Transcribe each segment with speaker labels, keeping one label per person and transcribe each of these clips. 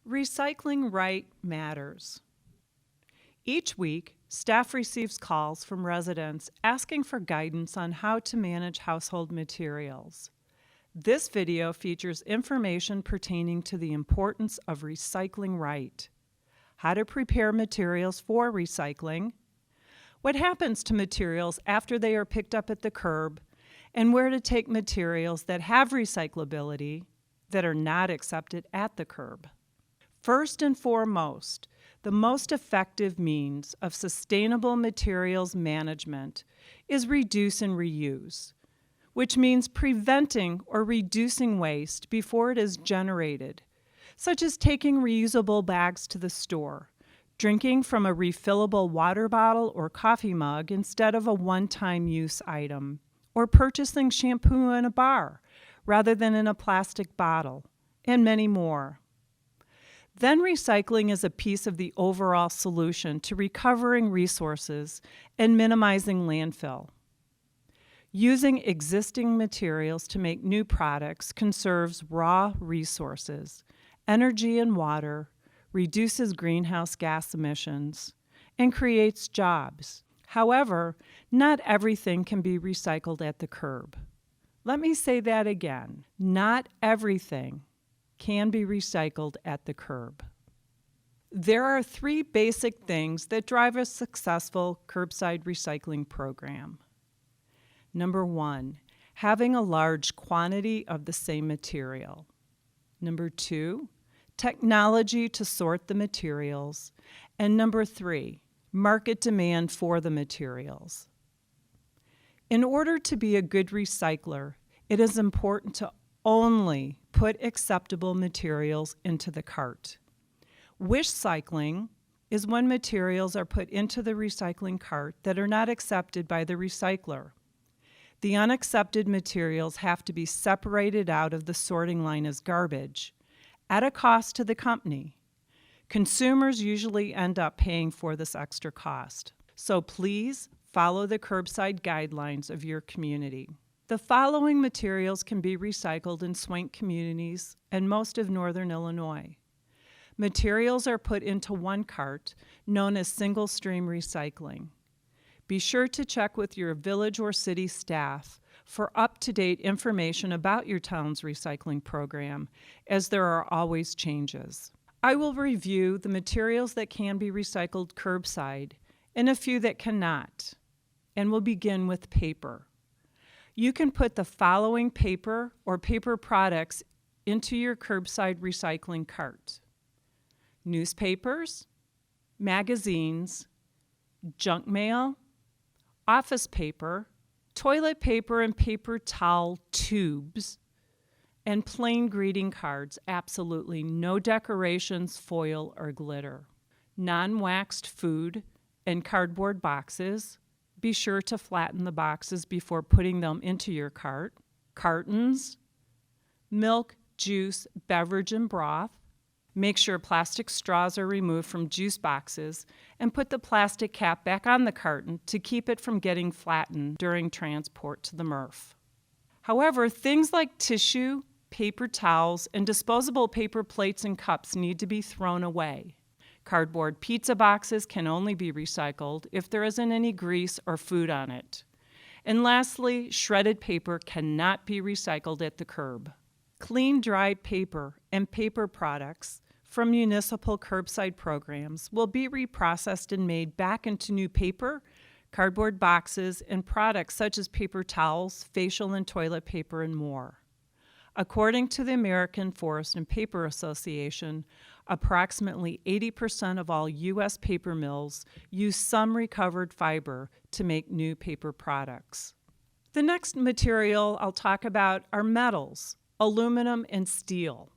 Speaker 1: Recycling right matters. Each week, staff receives calls from residents asking for guidance on how to manage household materials. This video features information pertaining to the importance of recycling right, how to prepare materials for recycling, what happens to materials after they are picked up at the curb, and where to take materials that have recyclability that are not accepted at the curb. First and foremost, the most effective means of sustainable materials management is reduce and reuse, which means preventing or reducing waste before it is generated, such as taking reusable bags to the store, drinking from a refillable water bottle or coffee mug instead of a one-time use item, or purchasing shampoo in a bar rather than in a plastic bottle, and many more. Then recycling is a piece of the overall solution to recovering resources and minimizing landfill. Using existing materials to make new products conserves raw resources, energy and water, reduces greenhouse gas emissions, and creates jobs. However, not everything can be recycled at the curb. Let me say that again. Not everything can be recycled at the curb. There are three basic things that drive a successful curbside recycling program. Number one, having a large quantity of the same material. Number two, technology to sort the materials. And number three, market demand for the materials. In order to be a good recycler, it is important to only put acceptable materials into the cart. Wish cycling is when materials are put into the recycling cart that are not accepted by the recycler. The unaccepted materials have to be separated out of the sorting line as garbage at a cost to the company. Consumers usually end up paying for this extra cost. So please follow the curbside guidelines of your community. The following materials can be recycled in SWANCC communities and most of northern Illinois. Materials are put into one cart, known as single-stream recycling. Be sure to check with your village or city staff for up-to-date information about your town's recycling program, as there are always changes. I will review the materials that can be recycled curbside and a few that cannot, and we'll begin with paper. You can put the following paper or paper products into your curbside recycling cart: newspapers, magazines, junk mail, office paper, toilet paper and paper towel tubes, and plain greeting cards, absolutely no decorations, foil, or glitter. Non-waxed food and cardboard boxes. Be sure to flatten the boxes before putting them into your cart. Cartons, milk, juice, beverage, and broth. Make sure plastic straws are removed from juice boxes and put the plastic cap back on the carton to keep it from getting flattened during transport to the MRF. However, things like tissue, paper towels, and disposable paper plates and cups need to be thrown away. Cardboard pizza boxes can only be recycled if there isn't any grease or food on it. And lastly, shredded paper cannot be recycled at the curb. Clean, dry paper and paper products from municipal curbside programs will be reprocessed and made back into new paper, cardboard boxes, and products such as paper towels, facial and toilet paper, and more. According to the American Forest and Paper Association, approximately 80% of all U.S. paper mills use some recovered fiber to make new paper products. The next material I'll talk about are metals, aluminum and steel.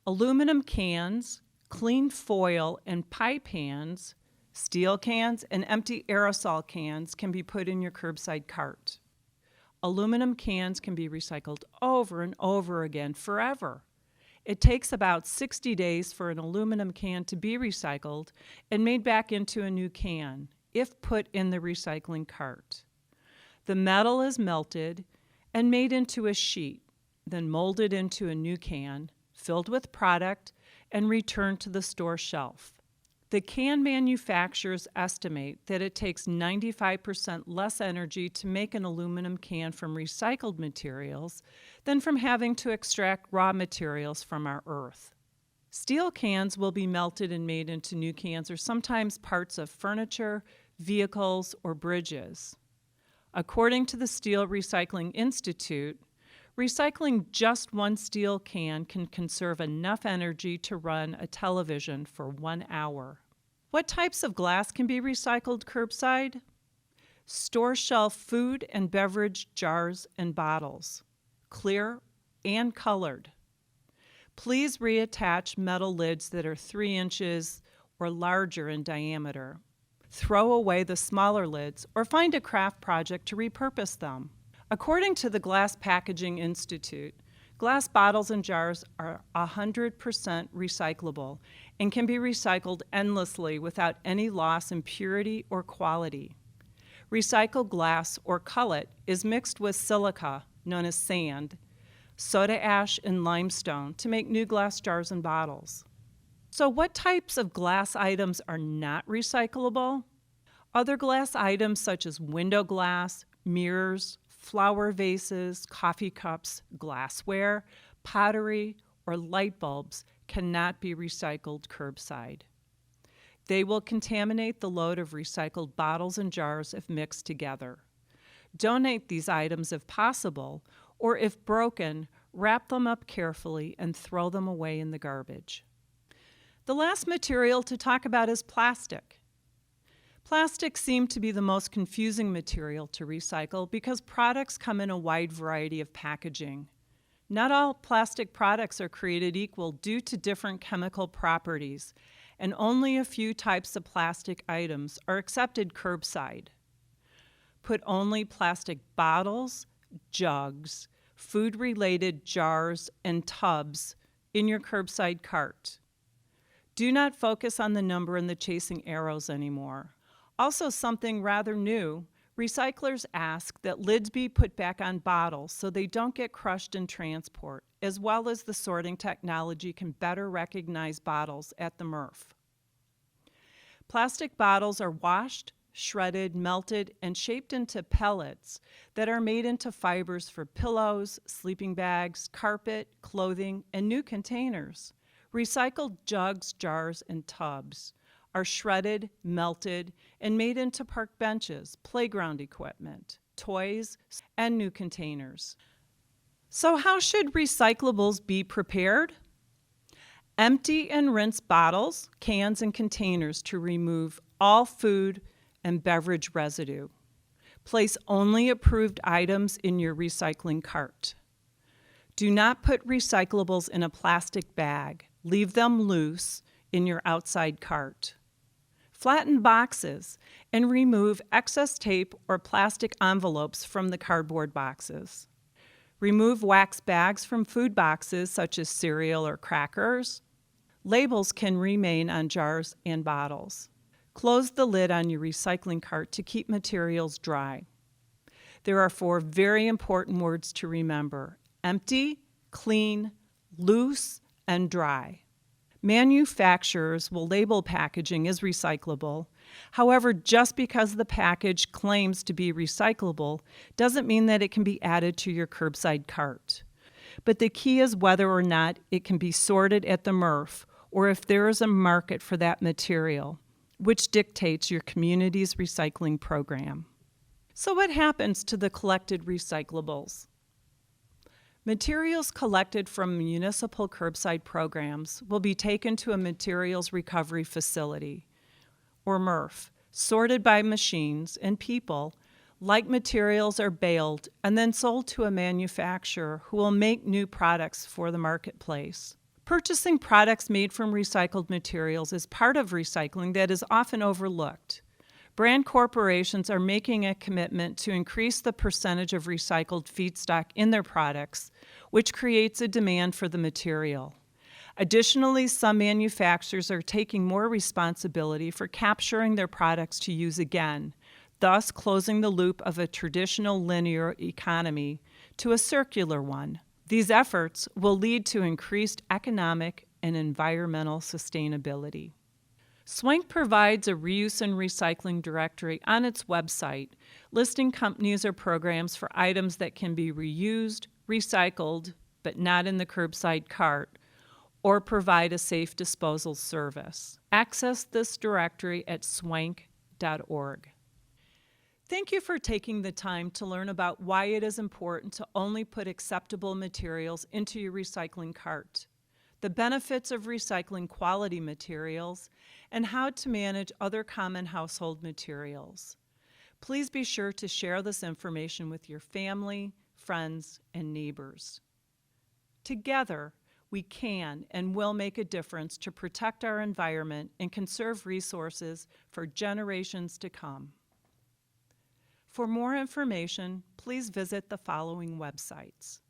Speaker 1: Aluminum cans, clean foil, and pie pans, steel cans, and empty aerosol cans can be put in your curbside cart. Aluminum cans can be recycled over and over again forever. It takes about 60 days for an aluminum can to be recycled and made back into a new can, if put in the recycling cart. The metal is melted and made into a sheet, then molded into a new can, filled with product, and returned to the store shelf. The can manufacturers estimate that it takes 95% less energy to make an aluminum can from recycled materials than from having to extract raw materials from our earth. Steel cans will be melted and made into new cans or sometimes parts of furniture, vehicles, or bridges. According to the Steel Recycling Institute, recycling just one steel can conserve enough energy to run a television for 1 hour. What types of glass can be recycled curbside? Store shelf food and beverage jars and bottles, clear and colored. Please reattach metal lids that are 3 inches or larger in diameter. Throw away the smaller lids or find a craft project to repurpose them. According to the Glass Packaging Institute, glass bottles and jars are 100% recyclable and can be recycled endlessly without any loss in purity or quality. Recycled glass or cullet is mixed with silica, known as sand, soda ash, and limestone to make new glass jars and bottles. So what types of glass items are not recyclable? Other glass items such as window glass, mirrors, flower vases, coffee cups, glassware, pottery, or light bulbs cannot be recycled curbside. They will contaminate the load of recycled bottles and jars if mixed together. Donate these items if possible, or if broken, wrap them up carefully and throw them away in the garbage. The last material to talk about is plastic. Plastics seem to be the most confusing material to recycle because products come in a wide variety of packaging. Not all plastic products are created equal due to different chemical properties, and only a few types of plastic items are accepted curbside. Put only plastic bottles, jugs, food-related jars, and tubs in your curbside cart. Do not focus on the number and the chasing arrows anymore. Also, something rather new, recyclers ask that lids be put back on bottles so they don't get crushed in transport, as well as the sorting technology can better recognize bottles at the MRF. Plastic bottles are washed, shredded, melted, and shaped into pellets that are made into fibers for pillows, sleeping bags, carpet, clothing, and new containers. Recycled jugs, jars, and tubs are shredded, melted, and made into park benches, playground equipment, toys, and new containers. So how should recyclables be prepared? Empty and rinse bottles, cans, and containers to remove all food and beverage residue. Place only approved items in your recycling cart. Do not put recyclables in a plastic bag. Leave them loose in your outside cart. Flatten boxes and remove excess tape or plastic envelopes from the cardboard boxes. Remove wax bags from food boxes such as cereal or crackers. Labels can remain on jars and bottles. Close the lid on your recycling cart to keep materials dry. There are 4 very important words to remember: empty, clean, loose, and dry. Manufacturers will label packaging as recyclable. However, just because the package claims to be recyclable doesn't mean that it can be added to your curbside cart. But the key is whether or not it can be sorted at the MRF or if there is a market for that material, which dictates your community's recycling program. So what happens to the collected recyclables? Materials collected from municipal curbside programs will be taken to a materials recovery facility, or MRF, sorted by machines, and people, like materials, are baled and then sold to a manufacturer who will make new products for the marketplace. Purchasing products made from recycled materials is part of recycling that is often overlooked. Brand corporations are making a commitment to increase the percentage of recycled feedstock in their products, which creates a demand for the material. Additionally, some manufacturers are taking more responsibility for capturing their products to use again, thus closing the loop of a traditional linear economy to a circular one. These efforts will lead to increased economic and environmental sustainability. SWANCC provides a reuse and recycling directory on its website, listing companies or programs for items that can be reused, recycled, but not in the curbside cart, or provide a safe disposal service. Access this directory at swanc.org. Thank you for taking the time to learn about why it is important to only put acceptable materials into your recycling cart, the benefits of recycling quality materials, and how to manage other common household materials. Please be sure to share this information with your family, friends, and neighbors. Together, we can and will make a difference to protect our environment and conserve resources for generations to come. For more information, please visit the following websites.